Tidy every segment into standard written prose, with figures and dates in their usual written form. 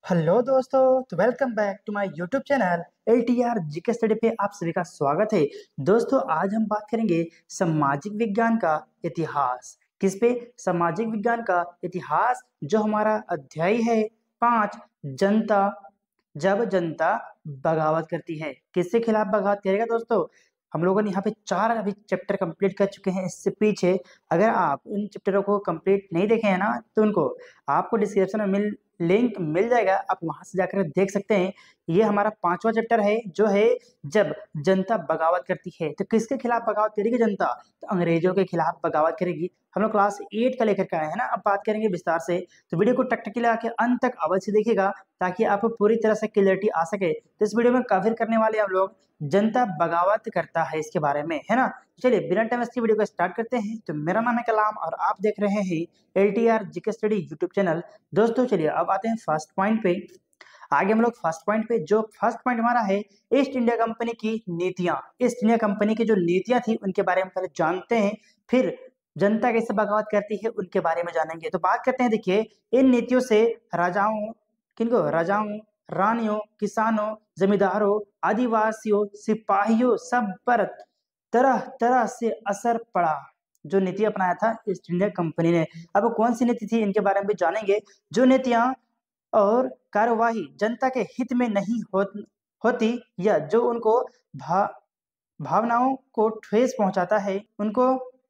Hello दोस्तों, तो welcome back to my YouTube channel LTR GK study पे आप सभी का स्वागत है। दोस्तों, आज हम बात करेंगे सामाजिक विज्ञान का इतिहास। किस पे? सामाजिक विज्ञान का इतिहास, जो हमारा अध्याय है 5। जनता, जब जनता बगावत करती है। किसके खिलाफ बगावत करेगा दोस्तों? हम लोगों ने यहाँ पे 4 अभी चैप्टर कंप्लीट कर चुके हैं इससे पीछे। अगर आप उन चैप्टरों को कंप्लीट नहीं देखे हैं ना, तो उनको आपको डिस्क्रिप्शन में लिंक मिल जाएगा, आप वहां से जाकर देख सकते हैं। ये हमारा 5वां चैप्टर है, जो है जब जनता बगावत करती है। तो किसके खिलाफ बगावत करेगी जनता? तो अंग्रेजों के खिलाफ बगावत करेगी। हम लोग क्लास 8 का लेकर के आए हैं ना, अब बात करेंगे विस्तार से। तो वीडियो को टक टक लगा के अंत तक अवश्य देखिएगा, ताकि आपको पूरी तरह से क्लियरिटी आ सके। तो इस वीडियो में कवर करने वाले हम लोग जनता बगावत करता है इसके बारे में, है ना। चलिए बिना टाइम वेस्ट वीडियो को स्टार्ट करते हैं। तो मेरा नाम है कलाम और आप देख रहे हैं LTR GK study YouTube channel. दोस्तों चलिए अब आते हैं फर्स्ट पॉइंट पे। आगे हम लोग फर्स्ट पॉइंट पे, जो फर्स्ट पॉइंट हमारा है ईस्ट इंडिया कंपनी की नीतियां। ईस्ट इंडिया कंपनी की जो नीतियां थी उनके बारे में पहले जानते हैं, फिर जनता कैसे बगावत करती है उनके बारे में जानेंगे। तो बात करते हैं, देखिए इन नीतियों से राजाओं, किनको? राजाओं, रानियों, किसानों, जमींदारों, आदिवासियों, सिपाहियों सब पर तरह तरह से असर पड़ा। जो नीति अपनाया था ईस्ट इंडिया कंपनी ने। अब कौन सी नीति थी इनके बारे में भी जानेंगे। जो नीतियां और कार्यवाही जनता के हित में नहीं होती, या जो उनको भावनाओं को ठेस पहुंचाता है, उनको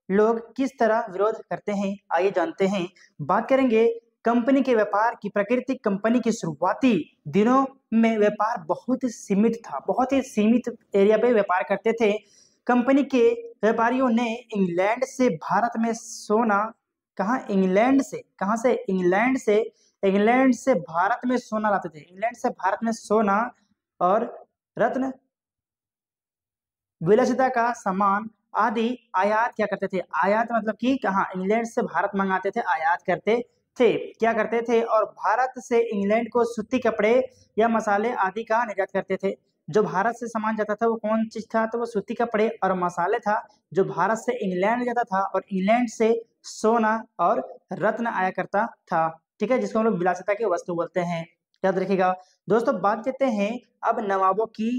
लोग किस तरह विरोध करते हैं, आइए जानते हैं। बात करेंगे कंपनी के व्यापार की प्रकृति। कंपनी की शुरुआती दिनों में व्यापार बहुत ही सीमित था, बहुत ही सीमित एरिया पे व्यापार करते थे। कंपनी के व्यापारियों ने इंग्लैंड से भारत में सोना, कहाँ? इंग्लैंड से, कहाँ से? इंग्लैंड से भारत में सोना लाते थे। इंग्लैंड से भारत में सोना और रत्न, विलासिता का सामान आदि आयात क्या करते थे? आयात मतलब कि कहाँ? इंग्लैंड से भारत मंगाते थे, आयात करते थे। क्या करते थे? और भारत से इंग्लैंड को सूती कपड़े या मसाले आदि का निर्यात करते थे। जो भारत से सामान जाता था वो कौन चीज था? तो वो सूती कपड़े और मसाले था, जो भारत से इंग्लैंड जाता था। और इंग्लैंड से सोना और रत्न आया करता था, ठीक है, जिसको हम लोग विलासिता की वस्तु बोलते हैं। याद रखिएगा। दोस्तों बात करते हैं अब नवाबों की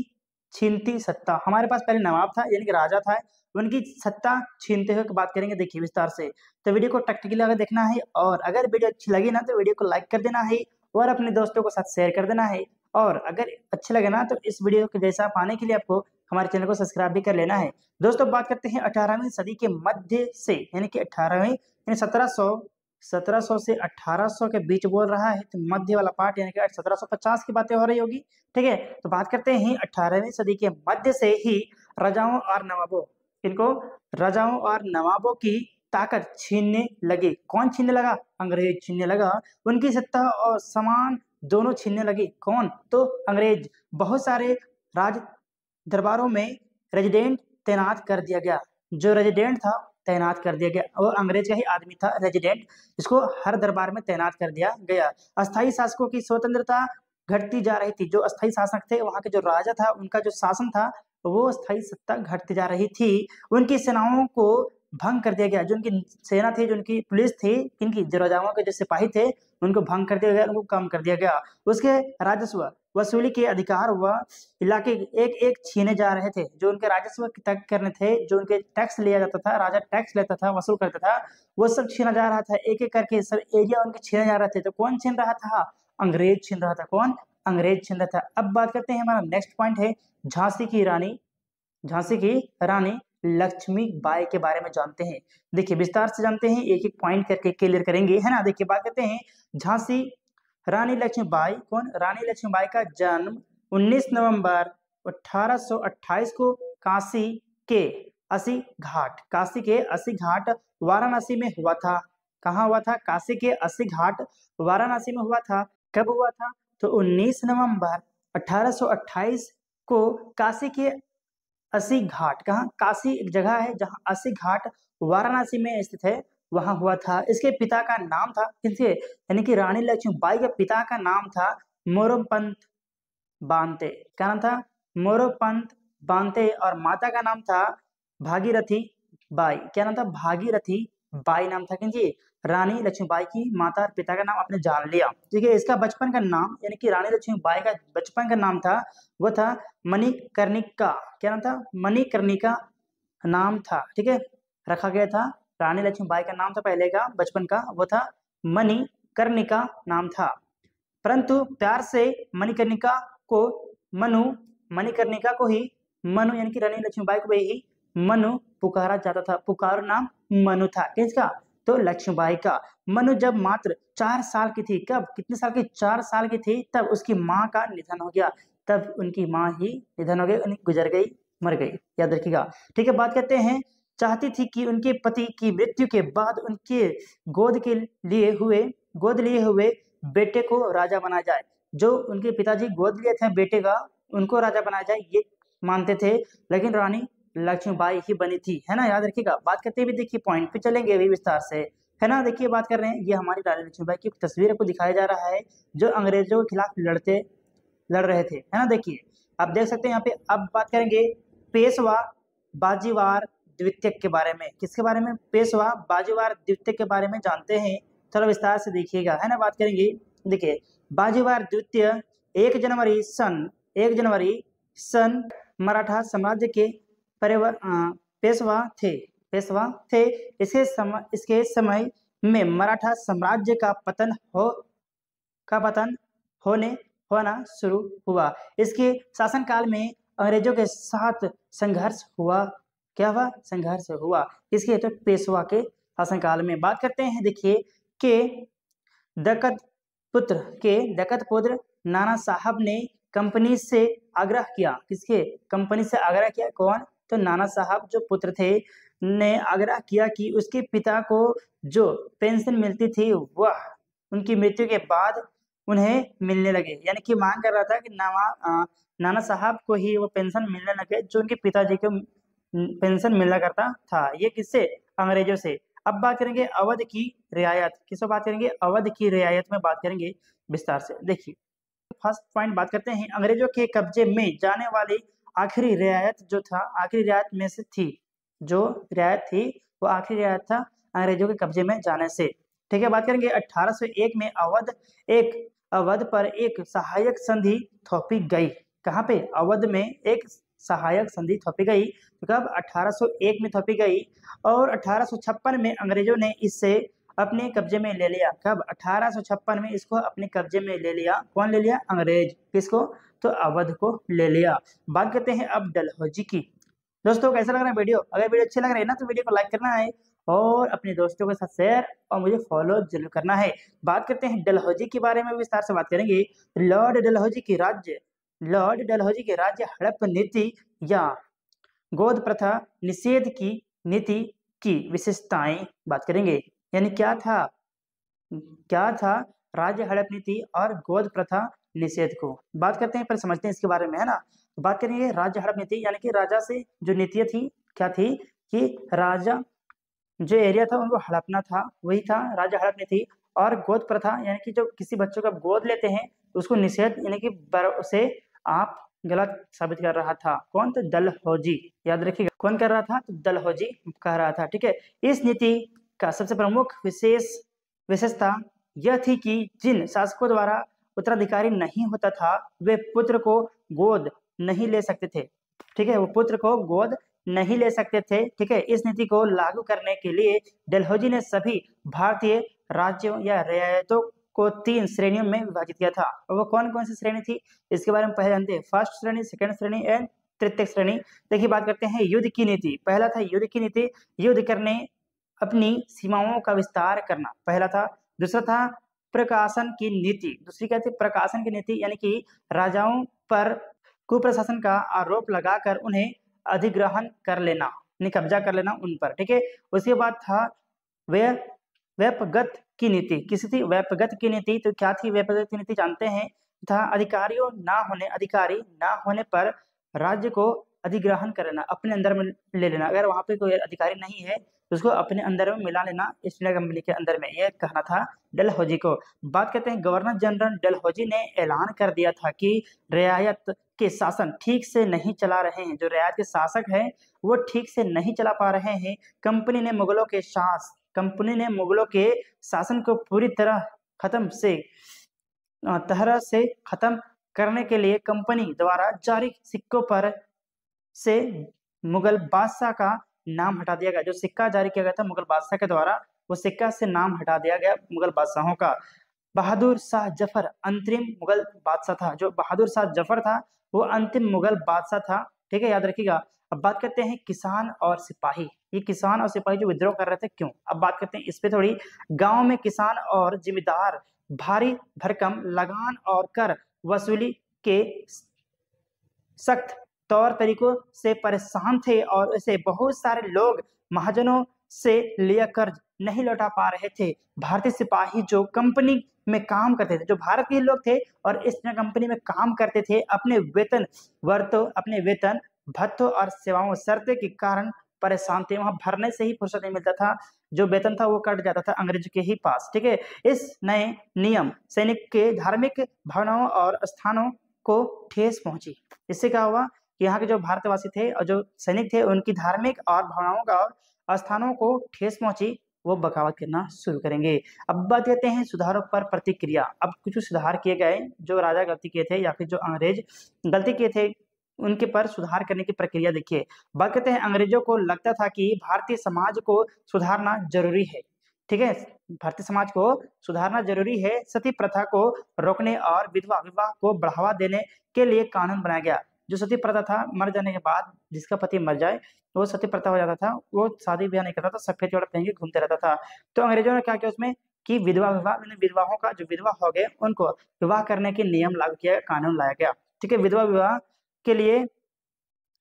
छीनती सत्ता। हमारे पास पहले नवाब था, यानी कि राजा था, उनकी सत्ता छीनते हुए की बात करेंगे, देखिए विस्तार से। तो वीडियो को टैक्टिकली अगर देखना है, और अगर वीडियो अच्छी लगी ना तो वीडियो को लाइक कर देना है और अपने दोस्तों के साथ शेयर कर देना है। और अगर अच्छे लगे ना तो इस वीडियो के जैसा पाने के लिए आपको हमारे चैनल को सब्सक्राइब भी कर लेना है। दोस्तों बात करते हैं 18वीं सदी के मध्य से, यानी कि 18वीं यानी 1700 से 1800 के बीच बोल रहा है। तो मध्य वाला पार्ट यानी कि 1750 की बातें हो रही होगी, ठीक है। तो बात करते हैं 18वीं सदी के मध्य से ही राजाओं और नवाबों, इनको राजाओं और नवाबों की ताकत छीनने लगे। कौन छीनने लगा? अंग्रेज छीनने लगा। उनकी सत्ता और सामान दोनों छीनने लगे। कौन? तो अंग्रेज। बहुत सारे राज दरबारों में रेजिडेंट तैनात कर दिया गया। जो रेजिडेंट था तैनात कर दिया गया, और अंग्रेज का ही आदमी था रेजिडेंट, इसको हर दरबार में तैनात कर दिया गया। अस्थायी शासकों की स्वतंत्रता घटती जा रही थी। जो अस्थायी शासक थे, वहां के जो राजा था, उनका जो शासन था वो अस्थायी सत्ता घटती जा रही थी। उनकी सेनाओं को भंग कर दिया गया। जो उनकी सेना थी, जो उनकी पुलिस थी, इनकी जो राजाओं के जो सिपाही थे, उनको भंग कर दिया गया, उनको कम कर दिया गया। उसके राजस्व वसूली के अधिकार व इलाके एक एक छीने जा रहे थे। जो उनके राजस्व तय करने थे, जो उनके टैक्स लिया जाता था, राजा टैक्स लेता था, वसूल करता था, वो सब छीना जा रहा था। एक एक करके सब एरिया उनके छीने जा रहे थे। तो कौन छीन रहा था? अंग्रेज छीन रहा था। कौन? अंग्रेज छीन रहा था। अब बात करते हैं, हमारा नेक्स्ट पॉइंट है झांसी की रानी, झांसी की रानी लक्ष्मीबाई के बारे में जानते हैं। देखिए विस्तार से जानते हैं, एक एक पॉइंट करके क्लियर करेंगे, है ना। देखिए बात करते हैं झांसी रानी लक्ष्मीबाई। कौन? रानी लक्ष्मीबाई का जन्म 19 नवंबर 1828 को काशी के अस्सी घाट, काशी के अस्सी घाट वाराणसी में हुआ था। कहाँ हुआ था? काशी के अस्सी घाट वाराणसी में हुआ था। कब हुआ था? तो 19 नवंबर 1828 को काशी के अस्सी घाट, कहाँ? काशी एक जगह है जहाँ अस्सी घाट वाराणसी में स्थित है, वहां हुआ था। इसके पिता का नाम था, किसके? यानी कि रानी लक्ष्मीबाई के पिता का नाम था मोरोपंत बांते। क्या नाम था? मोरोपंत बांते। और माता का नाम था भागीरथी बाई। क्या नाम था? भागीरथी बाई नाम था, किनकी? रानी लक्ष्मीबाई की माता और पिता का नाम आपने जान लिया। ठीक है, इसका बचपन का नाम यानी कि रानी लक्ष्मीबाई का बचपन का नाम था, वो था मणिकर्णिका। क्या नाम था? मणिकर्णिका नाम था। ठीक है, रखा गया था। रानी लक्ष्मीबाई का नाम था पहले का बचपन का, वो था मणिकर्णिका नाम था। परंतु प्यार से मणिकर्णिका को मनु मणिकर्णिका को ही मनु यानी कि रानी लक्ष्मीबाई को ही मनु पुकारा जाता था। पुकार नाम मनु था। किसका? तो लक्ष्मीबाई का। मनु जब मात्र 4 साल की थी, कब? कितने साल की? 4 साल की थी, तब उसकी माँ का निधन हो गया। तब उनकी माँ ही निधन हो गई, गुजर गई, मर गई। याद रखिएगा। ठीक है, बात करते हैं। चाहती थी कि उनके पति की मृत्यु के बाद उनके गोद लिए हुए बेटे को राजा बनाया जाए। जो उनके पिताजी गोद लिए थे बेटे का, उनको राजा बनाया जाए, ये मानते थे। लेकिन रानी लक्ष्मीबाई ही बनी थी, है ना। याद रखिएगा। बात करते हुए देखिए, पॉइंट पे चलेंगे अभी विस्तार से, है ना। देखिए, बात कर रहे हैं, ये हमारी रानी लक्ष्मीबाई की तस्वीर को दिखाया जा रहा है, जो अंग्रेजों के खिलाफ लड़ रहे थे, है ना। देखिए, आप देख सकते हैं यहाँ पे। अब बात करेंगे पेशवा बाजीवार द्वितीय के बारे में। किसके बारे में? पेशवा बाजीवार द्वितीय के बारे में जानते हैं। थोड़ा विस्तार से देखिएगा, है ना। बात करेंगे। देखिए, बाजीवार द्वितीय 1 जनवरी सन मराठा साम्राज्य के पेशवा थे। इसके समय में मराठा साम्राज्य का पतन होना शुरू हुआ। इसके शासनकाल में अंग्रेजों के साथ संघर्ष हुआ। क्या हुआ? संघर्ष हुआ। इसके तो पेशवा के शासनकाल में। बात करते हैं, देखिए, कि दक्कत पुत्र नाना साहब ने कंपनी से आग्रह किया। किसके? कंपनी से आग्रह किया। कौन? तो नाना साहब जो पुत्र थे ने आग्रह किया कि उसके पिता को जो पेंशन मिलती थी वह उनकी मृत्यु के बाद उन्हें मिलने लगे। यानी कि मांग कर रहा था कि नाना साहब को ही वो पेंशन मिलने लगे, जो उनके पिताजी को पेंशन मिलना करता था। ये किससे? अंग्रेजों से। अब बात करेंगे अवध की रियायत। किससे बात करेंगे? अवध की रियायत में बात करेंगे विस्तार से। देखिए, फर्स्ट पॉइंट बात करते हैं, अंग्रेजों के कब्जे में जाने वाली आखिरी रियायत जो था, आखिरी रियायत में से थी, जो रियायत थी वो आखिरी रियायत था अंग्रेजों के कब्जे में जाने से। ठीक है, बात करेंगे 1801 में अवध पर एक सहायक संधि थोपी गई। कहाँ पे? अवध में एक सहायक संधि थोपी गई। तो कब? 1801 में थोपी गई। और 1856 में अंग्रेजों ने इससे अपने कब्जे में ले लिया। कब? 1856 में इसको अपने कब्जे में ले लिया। कौन ले लिया? अंग्रेज। किसको? तो अवध को ले लिया। बात करते हैं अब डलहौजी की। दोस्तों, कैसा लग रहा है वीडियो? अगर वीडियो अच्छी लग रही है ना, तो वीडियो को लाइक करना है और अपने दोस्तों के साथ शेयर और मुझे फॉलो जरूर करना है। बात करते हैं डलहौजी के बारे में, विस्तार से बात करेंगे। लॉर्ड डलहौजी के राज्य हड़प नीति या गोद प्रथा निषेध की नीति की विशेषताएं बात करेंगे। यानी क्या था राज्य हड़प नीति और गोद प्रथा निषेध को। बात करते हैं, पर समझते हैं इसके बारे में, है ना। तो बात करेंगे राज्य हड़प नीति, यानी कि राजा से जो नीतियां थी, क्या थी कि राजा जो एरिया था उनको हड़पना था, वही था राज्य हड़प नीति। और गोद प्रथा, यानी कि जो किसी बच्चों का गोद लेते हैं उसको निषेध, यानी कि उसे आप गलत साबित कर रहा था। कौन? तो डलहौजी। याद रखिएगा, कौन कर रहा था? तो डलहौजी कह रहा था। ठीक है, इस नीति का सबसे प्रमुख विशेषता यह थी कि जिन शासकों द्वारा उत्तराधिकारी नहीं होता था वे पुत्र को गोद नहीं ले सकते थे। ठीक है, वो पुत्र को गोद नहीं ले सकते थे। ठीक है, इस नीति को लागू करने के लिए डलहौजी ने सभी भारतीय राज्यों या रियायतों को 3 श्रेणियों में विभाजित किया था। और वो कौन कौन सी श्रेणी थी, इसके बारे में पहले जानते हैं। फर्स्ट श्रेणी, सेकंड श्रेणी एंड तृतीय श्रेणी। देखिए, बात करते हैं युद्ध की नीति। पहला था युद्ध की नीति, युद्ध करने अपनी सीमाओं का विस्तार करना, पहला था। दूसरा था प्रकाशन की नीति। दूसरी क्या थी? प्रकाशन की नीति, यानी कि राजाओं पर कुप्रशासन का आरोप लगाकर उन्हें अधिग्रहण कर लेना, कब्जा कर लेना उन पर। ठीक है, उसके बाद था व्यापगत की नीति। किसी थी? व्यापगत की नीति। तो क्या थी व्यापगत की नीति? जानते हैं, था अधिकारी ना होने पर राज्य को अधिग्रहण कर लेना, अपने अंदर में ले लेना। अगर वहां पे कोई अधिकारी नहीं है तो उसको अपने अंदर में मिला लेना, ईस्ट इंडिया कंपनी के अंदर में। यह कहना था डलहौजी को। बात करते हैं, गवर्नर जनरल डलहौजी ने ऐलान कर दिया था कि रियायत के शासन ठीक से नहीं चला रहे हैं। जो रियायत के शासक हैं वो ठीक से नहीं चला पा रहे हैं। कंपनी ने मुगलों के कंपनी ने मुगलों के शासन को पूरी तरह खत्म करने के लिए कंपनी द्वारा जारी सिक्कों पर से मुगल बादशाह का नाम हटा दिया गया। जो सिक्का जारी किया गया था मुगल बादशाह के द्वारा, वो सिक्का से नाम हटा दिया गया मुगल बादशाहों का। बहादुर शाह जफर अंतरिम मुगल बादशाह था। जो बहादुर शाह जफर था वो अंतिम मुगल बादशाह था। ठीक है, याद रखिएगा। अब बात करते हैं किसान और सिपाही। ये किसान और सिपाही जो विद्रोह कर रहे थे क्यों, अब बात करते हैं इस पे थोड़ी। गांव में किसान और जिम्मेदार भारी भरकम लगान और कर वसूली के सख्त तौर तरीकों से परेशान थे और इसे बहुत सारे लोग महाजनों से लिया कर्ज नहीं लौटा पा रहे थे। भारतीय सिपाही जो कंपनी में काम करते थे, जो भारत के लोग थे और इस कंपनी में काम करते थे, अपने वेतन भत्तों और सेवाओं शर्तें के कारण परेशान थे। वहां भरने से ही फुर्सत नहीं मिलता था, जो वेतन था वो कट जाता था अंग्रेज के ही पास। ठीक है, इस नए नियम सैनिक के धार्मिक भावनाओं और स्थानों को ठेस पहुंची। इससे क्या हुआ कि यहाँ के जो भारतवासी थे और जो सैनिक थे उनकी धार्मिक और भावनाओं का और स्थानों को ठेस पहुंची, वो बगावत करना शुरू करेंगे। अब बात करते हैं सुधारों पर प्रतिक्रिया। अब कुछ सुधार किए गए, जो राजा गलती किए थे या फिर जो अंग्रेज गलती किए थे उनके पर सुधार करने की प्रक्रिया देखिए। बात करते हैं अंग्रेजों को लगता था कि भारतीय समाज को सुधारना जरूरी है। ठीक है, भारतीय समाज को सुधारना जरूरी है। सती प्रथा को रोकने और विधवा विवाह को बढ़ावा देने के लिए कानून बनाया गया। जो सती प्रथा था, मर जाने के बाद जिसका पति मर जाए वो सती प्रथा हो जाता था, वो शादी ब्याह नहीं करता था, सफेद कपड़ा पहन के घूमते रहता था। तो अंग्रेजों ने क्या किया उसमें कि विधवा विवाह, विधवाओं का जो विधवा हो गए उनको विवाह करने के नियम लागू किया, कानून लाया गया। ठीक है, विधवा विवाह के लिए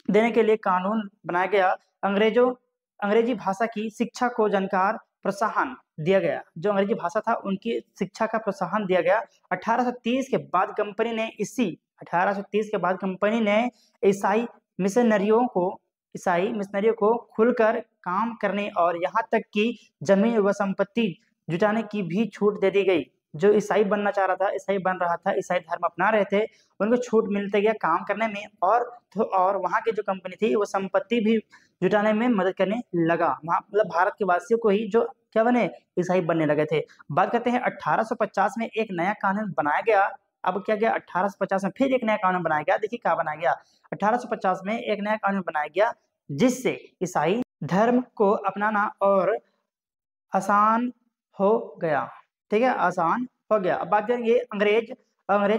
देने के लिए कानून बनाया गया। अंग्रेजी भाषा की शिक्षा को जानकार प्रोत्साहन दिया गया। जो अंग्रेजी भाषा था उनकी शिक्षा का प्रोत्साहन दिया गया। 1830 के बाद कंपनी ने ईसाई मिशनरियों को खुलकर काम करने और यहाँ तक कि जमीन व संपत्ति जुटाने की भी छूट दे दी गई। जो ईसाई बनना चाह रहा था, ईसाई बन रहा था, ईसाई धर्म अपना रहे थे, उनको छूट मिलते गया काम करने में, और वहाँ की जो कंपनी थी वो संपत्ति भी जुटाने में मदद करने लगा। वहाँ मतलब भारत के वासियों को ही जो क्या बने, ईसाई बनने लगे थे। बात करते हैं 1850 में एक नया कानून बनाया गया। अब क्या गया, 1850 में फिर एक नया कानून बनाया गया। देखिए क्या बनाया गया, 1850 में एक नया कानून बनाया गया जिससे ईसाई धर्म को अपनाना और आसान हो गया। ठीक है, आसान हो गया। अब बात करेंगे अंग्रेज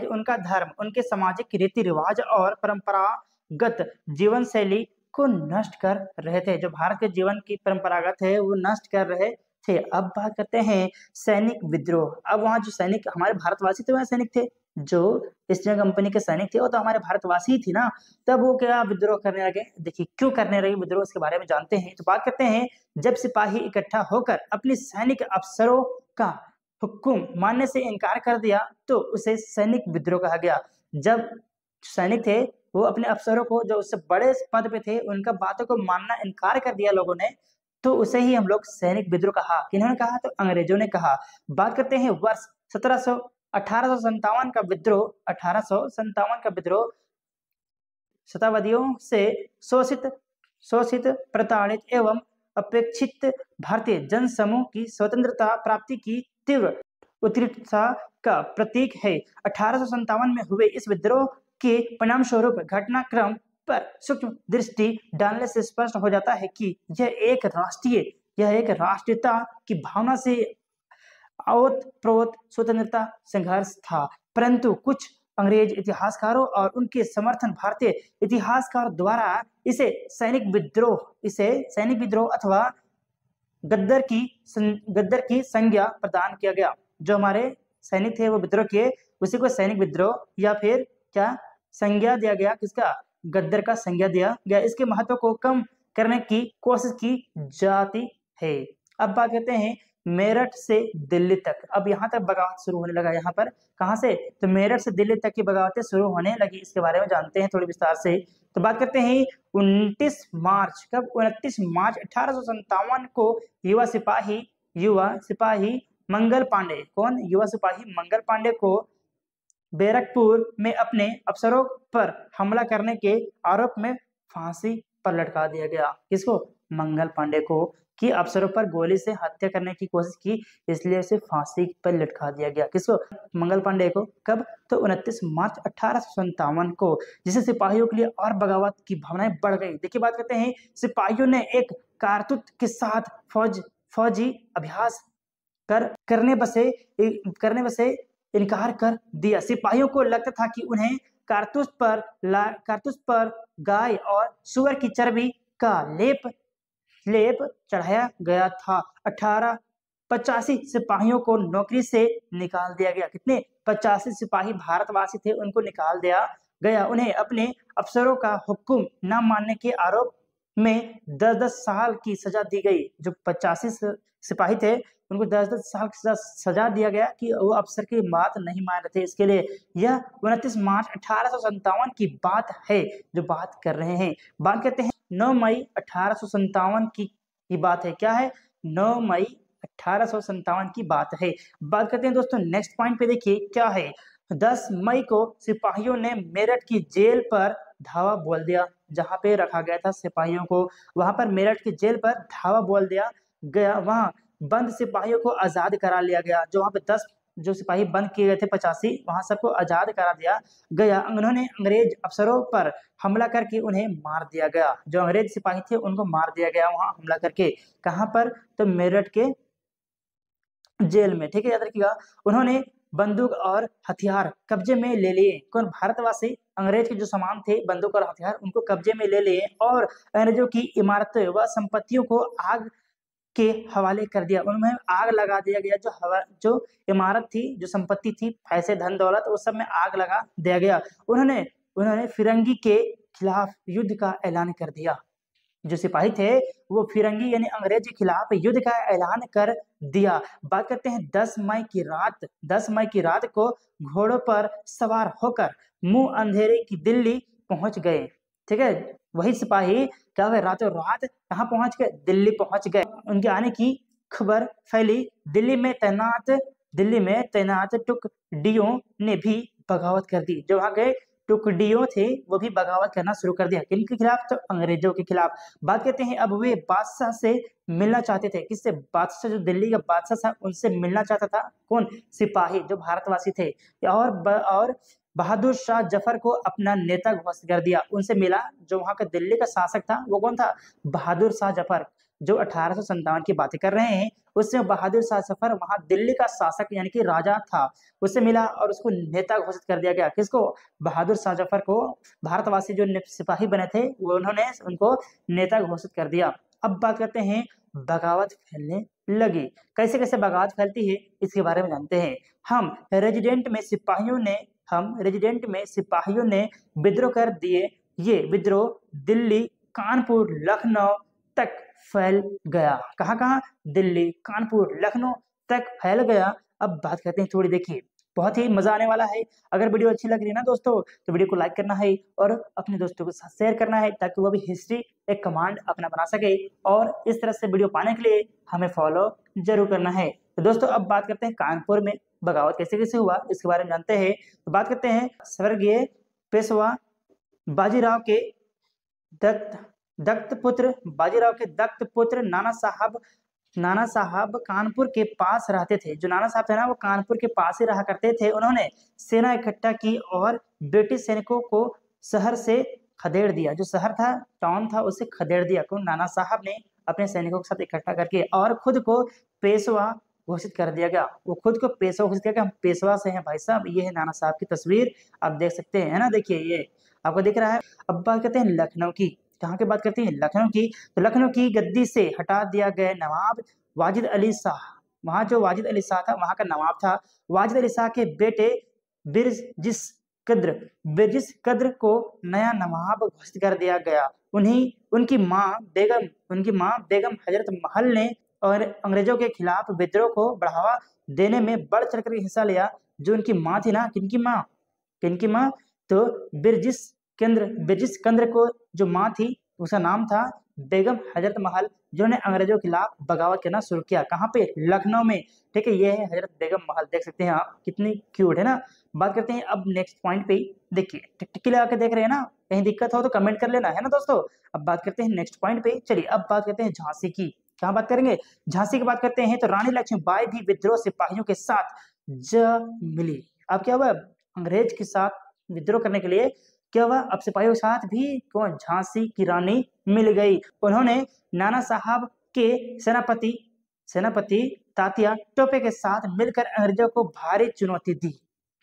उनका धर्म, उनके सामाजिक रीति रिवाज और परंपरागत जीवन शैली को नष्ट कर रहे थे। जो भारत के जीवन की परंपरागत है वो नष्ट कर रहे थे। अब बात करते हैं सैनिक विद्रोह। अब वहाँ जो सैनिक हमारे भारतवासी थे, वह सैनिक थे, जो ईस्ट इंडिया कंपनी के सैनिक थे वो तो हमारे भारतवासी ही थी ना। तब वो क्या विद्रोह करने लगे, देखिए क्यों करने लगे विद्रोह, इसके बारे में जानते हैं। तो बात करते हैं, जब सिपाही इकट्ठा होकर अपने सैनिक अफसरों का हुक्म मानने से इनकार कर दिया तो उसे सैनिक विद्रोह कहा गया। जब सैनिक थे वो अपने अफसरों को, जो उससे बड़े पद पे थे, उनका बातों को मानना इनकार कर दिया लोगों ने, तो उसे ही हम लोग सैनिक विद्रोह कहा। किन्होंने कहा, तो अंग्रेजों ने कहा। बात करते हैं वर्ष 1857 का विद्रोह। 1857 का विद्रोह शताब्दियों से शोषित प्रताड़ित एवं अपेक्षित भारतीय जन समूह की स्वतंत्रता प्राप्ति की तीव्र उत्कंठा का प्रतीक है। 1857 में हुए इस विद्रोह के परिणाम स्वरूप घटनाक्रम पर सूक्ष्म दृष्टि डालने से स्पष्ट हो जाता है कि यह एक राष्ट्रीयता की भावना से ओतप्रोत स्वतंत्रता संघर्ष था। परंतु कुछ अंग्रेज इतिहासकारों और उनके समर्थन भारतीय इतिहासकार द्वारा इसे सैनिक विद्रोह अथवा गद्दर की संज्ञा प्रदान किया गया। जो हमारे सैनिक थे वो विद्रोह किए, उसी को सैनिक विद्रोह या फिर क्या संज्ञा दिया गया, किसका, गद्दर का संज्ञा दिया गया। इसके महत्व को कम करने की कोशिश की जाती है। अब बात करते हैं मेरठ से दिल्ली तक। अब यहाँ तक बगावत शुरू होने लगा। यहाँ पर कहाँ से, तो मेरठ से दिल्ली तक की बगावतें शुरू होने लगी। इसके बारे में जानते हैं थोड़ी विस्तार से। तो बात करते हैं 29 मार्च 1857 को युवा सिपाही मंगल पांडे को बैरकपुर में अपने अफसरों पर हमला करने के आरोप में फांसी पर लटका दिया गया। किसको, मंगल पांडे को कि अफसरों पर गोली से हत्या करने की कोशिश की, इसलिए उसे फांसी पर लटका दिया गया। किसको? मंगल पांडे को। कब? तो 29 मार्च 1857 को, जिससे सिपाहियों के लिए और बगावत की भावनाएं बढ़ गई। देखिए बात करते हैं, सिपाहियों ने एक कारतूस के साथ फौजी अभ्यास करने बसे इनकार कर दिया। सिपाहियों को लगता था कि उन्हें कारतूस पर गाय और सुअर की चर्बी का लेप चढ़ाया गया था। 1885 सिपाहियों को नौकरी से निकाल दिया गया। कितने? 85 सिपाही भारतवासी थे, उनको निकाल दिया गया। उन्हें अपने अफसरों का हुक्म न मानने के आरोप में 10-10 साल की सजा दी गई। जो 85 सिपाही थे उनको 10-10 साल की सजा दिया गया कि वो अफसर की बात नहीं मान रहे थे। इसके लिए यह 29 मार्च 1857 की बात है जो बात कर रहे हैं। बात करते हैं 9 मई 1857 की बात है। क्या है? 9 मई 1857 की बात है। बात करते हैं दोस्तों नेक्स्ट पॉइंट पे। देखिए क्या है, 10 मई को सिपाहियों ने मेरठ की जेल पर धावा बोल दिया। जहां पे रखा गया था सिपाहियों को, वहां पर मेरठ की जेल पर धावा बोल दिया गया। वहां बंद सिपाहियों को आजाद करा लिया गया। जो वहां पे 10 जो सिपाही बंद किए गए थे 85, वहां सबको आजाद करा दिया गया। उन्होंने अंग्रेज अफसरों पर हमला करके उन्हें मार दिया गया। जो अंग्रेज सिपाही थे उनको मार दिया गया वहां हमला करके। कहां पर? तो मेरठ के जेल में। ठीक है, याद रखिएगा। उन्होंने बंदूक और हथियार कब्जे में ले लिए। कौन? भारतवासी। अंग्रेज के जो सामान थे, बंदूक और हथियार, उनको कब्जे में ले लिए और अंग्रेजों की इमारतें व संपत्तियों को आग के हवाले कर दिया। उनमें आग लगा दिया गया। जो इमारत थी, जो संपत्ति थी, पैसे धन दौलत, वो सब में आग लगा दिया गया। उन्होंने फिरंगी के खिलाफ युद्ध का ऐलान कर दिया। जो सिपाही थे वो फिरंगी यानी अंग्रेज के खिलाफ युद्ध का ऐलान कर दिया। बात करते हैं 10 मई की रात को घोड़ों पर सवार होकर मुंह अंधेरे की दिल्ली पहुंच गए। ठीक है, वही सिपाही क्या हुए? रातों रात कहाँ पहुंच गए? दिल्ली पहुंच गए। उनके आने की खबर फैली। दिल्ली में तैनात टुकड़ियों ने भी बगावत कर दी। जो वहां के टुकड़ियों थे वो भी बगावत करना शुरू कर दिया। किनके खिलाफ? तो अंग्रेजों के खिलाफ। बात करते हैं अब वे बादशाह से मिलना चाहते थे। किससे? बादशाह, जो दिल्ली का बादशाह था उनसे मिलना चाहता था। कौन? सिपाही जो भारतवासी थे। और बहादुर शाह जफर को अपना नेता घोषित कर दिया। उनसे मिला। जो वहां का दिल्ली का शासक था वो कौन था? बहादुर शाह जफर। जो 1857 की बातें कर रहे हैं, उससे बहादुर शाह जफर वहां दिल्ली का शासक यानी कि राजा था, उससे मिला और उसको नेता घोषित कर दिया गया। किसको? बहादुर शाह जफर को। भारतवासी जो सिपाही बने थे वो उन्होंने उनको नेता घोषित कर दिया। अब बात करते हैं बगावत फैलने लगी। कैसे कैसे बगावत फैलती है इसके बारे में जानते हैं। रेजिडेंट में सिपाहियों ने विद्रोह कर दिए। ये विद्रोह दिल्ली, कानपुर, लखनऊ तक फैल गया। कहाँ कहाँ? दिल्ली, कानपुर, लखनऊ तक फैल गया। अब बात करते हैं थोड़ी, देखिए बहुत ही मजा आने वाला है। अगर वीडियो अच्छी लग रही है ना दोस्तों, तो वीडियो को लाइक करना है और अपने दोस्तों के साथ शेयर करना है, ताकि वो भी हिस्ट्री एक कमांड अपना बना सके। और इस तरह से वीडियो पाने के लिए हमें फॉलो जरूर करना है। तो दोस्तों अब बात करते हैं कानपुर में बगावत कैसे कैसे हुआ, इसके बारे में जानते हैं। तो बात करते हैं स्वर्गीय पेशवा बाजीराव के दत्त पुत्र नाना साहब कानपुर के पास रहते थे। जो नाना साहब थे ना, वो कानपुर के पास ही रहा करते थे। उन्होंने सेना इकट्ठा की और ब्रिटिश सैनिकों को शहर से खदेड़ दिया। जो शहर था, टाउन था, उसे खदेड़ दिया। कौन? नाना साहब ने अपने सैनिकों के साथ इकट्ठा करके, और खुद को पेशवा घोषित कर दिया गया। वो खुद को पेशवा घोषित किया कि हम पेशवा से हैं भाई साहब। ये है नाना साहब की तस्वीर, आप देख सकते हैं, है ना? देखिए ये आपको दिख रहा है। अब बात करते हैं लखनऊ की। कहाँ की बात करते हैं? लखनऊ की। तो लखनऊ की गद्दी से हटा दिया गया नवाब वाजिद अली शाह। वहां जो वाजिद अली शाह था, वहां का नवाब था। वाजिद अली शाह के बेटे बिरजिस कद्र को नया नवाब घोषित कर दिया गया। उनकी मां बेगम हजरत महल ने और अंग्रेजों के खिलाफ विद्रोह को बढ़ावा देने में बढ़ चढ़कर हिस्सा लिया। जो उनकी मां थी ना, किनकी मां? तो बिरजिस कंद्र को जो मां थी उसका नाम था बेगम हजरत महल, जिन्होंने अंग्रेजों के खिलाफ बगावत करना शुरू किया। कहाँ पे? लखनऊ में। ठीक है, ये है हजरत बेगम महल, देख सकते हैं आप, कितनी क्यूट है ना। बात करते हैं अब नेक्स्ट पॉइंट पे। देखिए टिकटिकी लगा के देख रहे हैं ना, कहीं दिक्कत हो तो कमेंट कर लेना, है ना दोस्तों। अब बात करते हैं नेक्स्ट पॉइंट पे। चलिए अब बात करते हैं झांसी की। क्या बात करेंगे, झांसी की बात करते हैं तो रानी लक्ष्मीबाई भी विद्रोह सिपाहियों के साथ ज मिली। अब क्या हुआ, अंग्रेज के साथ विद्रोह करने के लिए क्या हुआ, अब सिपाहियों के साथ भी कौन, झांसी की रानी मिल गई। उन्होंने नाना साहब के सेनापति सेनापति तात्या टोपे के साथ मिलकर अंग्रेजों को भारी चुनौती दी।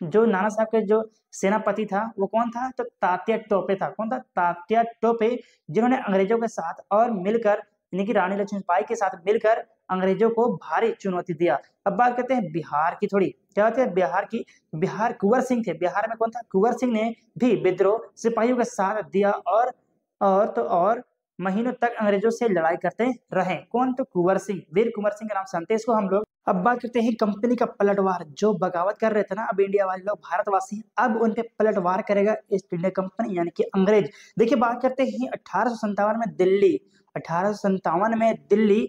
जो नाना साहब के जो सेनापति था वो कौन था, तो तात्या टोपे था। कौन था, तात्या टोपे, जिन्होंने अंग्रेजों के साथ और मिलकर यानी कि रानी लक्ष्मीबाई के साथ मिलकर अंग्रेजों को भारी चुनौती दिया। अब बात करते हैं बिहार की थोड़ी, क्या होती है बिहार की, बिहार कुंवर सिंह थे। बिहार में कौन था, कुंवर सिंह ने भी विद्रोह सिपाहियों के साथ दिया और महीनों तक अंग्रेजों से लड़ाई करते रहे। कौन, तो कुंवर सिंह, वीर कुंवर सिंह के नाम से जानते हैं इसको हम लोग। अब बात करते हैं कंपनी का पलटवार, जो बगावत कर रहे थे ना अब इंडिया वाले लोग, भारतवासी, अब उन पे पलटवार करेगा ईस्ट इंडिया कंपनी यानी कि अंग्रेज। देखिए बात करते हैं 1857 में दिल्ली, 1857 में दिल्ली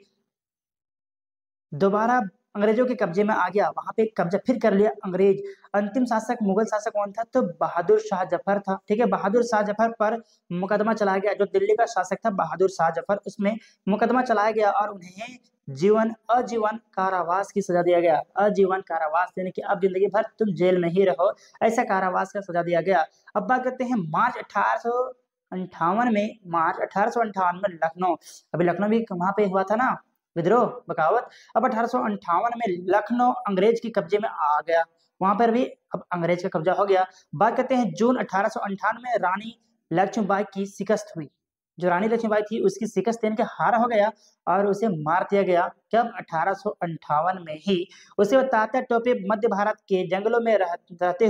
दोबारा अंग्रेजों के कब्जे में आ गया, वहां पे कब्जा फिर कर लिया अंग्रेज। अंतिम शासक मुगल शासक कौन था, तो बहादुर शाह जफर था। ठीक है, बहादुर शाह जफर पर मुकदमा चलाया गया, जो दिल्ली का शासक था बहादुर शाह जफर, उसमें मुकदमा चलाया गया और उन्हें आजीवन कारावास की सजा दिया गया। आजीवन कारावास यानी कि अब जिंदगी भर तुम जेल में ही रहो, ऐसा कारावास का सजा दिया गया। अब बात करते हैं मार्च 1858 में, मार्च 1858 में लखनऊ, अभी लखनऊ भी वहां पे हुआ था ना विद्रोह बगावत। अब 1858 में लखनऊ अंग्रेज के कब्जे में आ गया, वहां पर भी अब अंग्रेज का कब्जा हो गया। बात करते हैं जून 1858 में रानी लक्ष्मीबाई की शिकस्त हुई, जो रानी लक्ष्मीबाई थी उसकी शिकस्त यानी कि हार हो गया और उसे मार दिया गया। कब, 1858 में ही। उसे तात्या टोपे मध्य भारत के जंगलों में रहते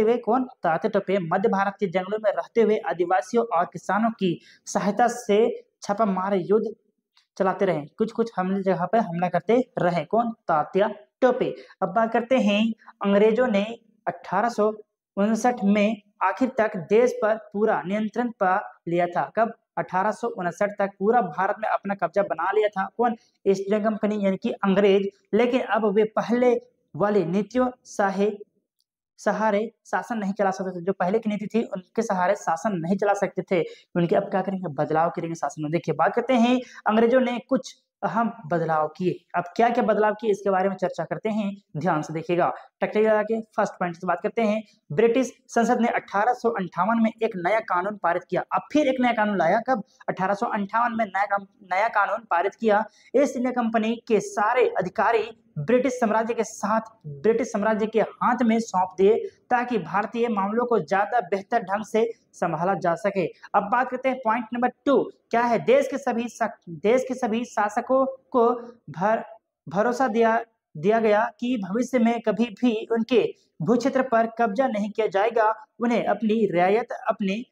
हुए कौन, तात्या टोपे मध्य भारत के जंगलों में रहते हुए आदिवासियों और किसानों की सहायता से छापामार युद्ध चलाते रहे, कुछ कुछ हमले जगह पर हमला करते रहे। कौन, तात्या टोपे। अब बात करते हैं अंग्रेजों ने 1859 में आखिर तक देश पर पूरा नियंत्रण पा लिया था। कब, 1859 तक पूरा भारत में अपना कब्जा बना लिया था। कौन, ईस्ट इंडिया कंपनी यानी कि अंग्रेज। लेकिन अब वे पहले वाली नीतियों सहारे शासन नहीं चला सकते थे, जो पहले की नीति थी उनके सहारे शासन नहीं चला सकते थे। उनके अब क्या करेंगे, बदलाव करेंगे शासन में। देखिए बात करते हैं अंग्रेजों ने कुछ अहम बदलाव किए। अब क्या क्या बदलाव किए इसके बारे में चर्चा करते हैं, ध्यान से देखिएगा। टकटकी लगा के फर्स्ट पॉइंट से बात करते हैं। ब्रिटिश संसद ने 1858 में एक नया कानून पारित किया। अब फिर एक नया कानून लाया, कब, 1858 में नया कानून पारित किया। ईस्ट इंडिया कंपनी के सारे अधिकारी ब्रिटिश साम्राज्य के हाथ में सौंप दिए, ताकि भारतीय मामलों को ज्यादा बेहतर ढंग से संभाला जा सके। अब बात करते हैं पॉइंट नंबर 2, क्या है, देश के सभी शासकों को भरोसा दिया गया कि भविष्य में कभी भी उनके भूक्षेत्र पर कब्जा नहीं किया जाएगा। उन्हें अपनी रियायत, अपने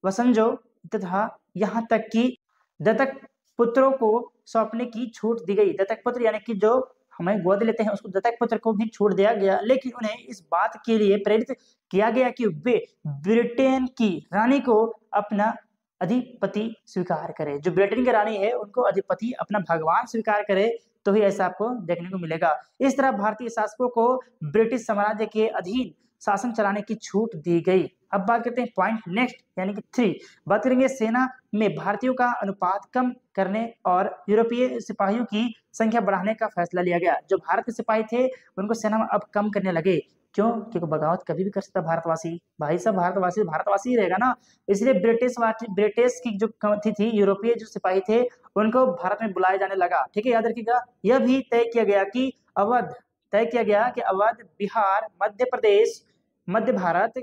वसंजों तथा यहाँ तक कि दत्तक पुत्रों को सौंपने की छूट दी गई। दत्तक पुत्र यानी कि जो हमें गोद लेते हैं उसको दत्तक पुत्र को भी छूट दिया गया, लेकिन उन्हें इस बात के लिए प्रेरित किया गया कि वे ब्रिटेन की रानी को अपना अधिपति स्वीकार करे। जो ब्रिटेन की रानी है उनको अधिपति अपना भगवान स्वीकार करे, तो ही ऐसा आपको देखने को मिलेगा। इस तरह भारतीय शासकों को ब्रिटिश साम्राज्य के अधीन शासन चलाने की छूट दी गई। अब बात करते हैं पॉइंट नेक्स्ट यानी कि 3, बात करेंगे सेना में भारतीयों का अनुपात कम करने और यूरोपीय सिपाहियों की संख्या बढ़ाने का फैसला लिया गया। जो भारत के सिपाही थे उनको सेना में अब कम करने लगे। क्यों, क्योंकि बगावत कभी भी कर सकता भारतवासी, भाई सब भारतवासी ही रहेगा ना। इसलिए ब्रिटिश की जो थी यूरोपीय जो सिपाही थे उनको भारत में बुलाया जाने लगा। ठीक है, याद रखिएगा। यह भी तय किया गया कि अवध, बिहार, मध्य प्रदेश, मध्य भारत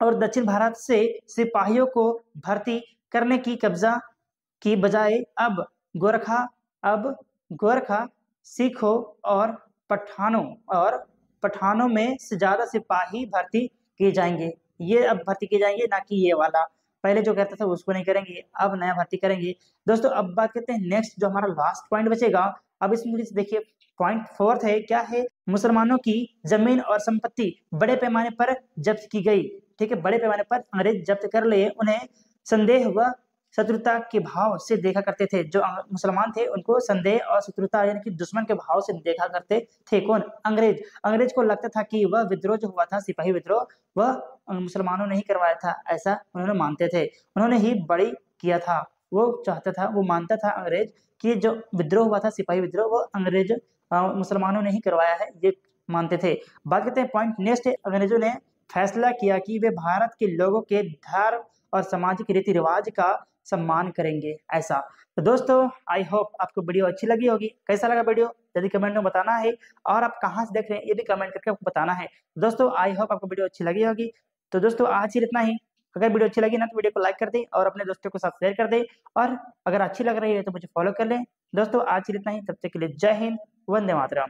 और दक्षिण भारत से सिपाहियों को भर्ती करने की कब्जा की बजाय अब गोरखा, सिखों और पठानों में से ज्यादा सिपाही भर्ती किए जाएंगे। ये अब भर्ती किए जाएंगे, ना कि ये वाला पहले जो कहता था उसको नहीं करेंगे, अब नया भर्ती करेंगे। दोस्तों अब बात करते हैं नेक्स्ट, जो हमारा लास्ट पॉइंट बचेगा। अब इसमें देखिए पॉइंट 4 है, क्या है, मुसलमानों की जमीन और संपत्ति बड़े पैमाने पर जब्त की गई। ठीक है, बड़े पैमाने पर अंग्रेज जब्त कर लिए। उन्हें संदेह व शत्रुता के भाव से देखा करते थे। जो मुसलमान थे उनको संदेह और शत्रुता यानी कि दुश्मन के भाव से देखा करते थे। कौन, अंग्रेज को लगता था कि वह विद्रोह जो हुआ था, सिपाही विद्रोह, वह मुसलमानों ने ही करवाया था, ऐसा उन्होंने मानते थे। उन्होंने ही बड़ी किया था, वो चाहता था, वो मानता था अंग्रेज कि जो विद्रोह हुआ था, सिपाही विद्रोह, वो अंग्रेज मुसलमानों ने ही करवाया है, ये मानते थे। बात करते हैं पॉइंट नेक्स्ट, अंग्रेजों ने फैसला किया कि वे भारत के लोगों के धर्म और सामाजिक रीति रिवाज का सम्मान करेंगे, ऐसा। तो दोस्तों आई होप आपको वीडियो अच्छी लगी होगी। कैसा लगा वीडियो जल्दी कमेंट में बताना है, और आप कहाँ से देख रहे हैं ये भी कमेंट करके आपको बताना है। दोस्तों आई होप आपको वीडियो अच्छी लगी होगी। तो दोस्तों आज ही इतना ही। अगर वीडियो अच्छी लगी ना तो वीडियो को लाइक कर दें और अपने दोस्तों के साथ शेयर कर दें, और अगर अच्छी लग रही है तो मुझे फॉलो कर लें। दोस्तों आज ही इतना ही, तब तक के लिए जय हिंद, वंदे मातरम।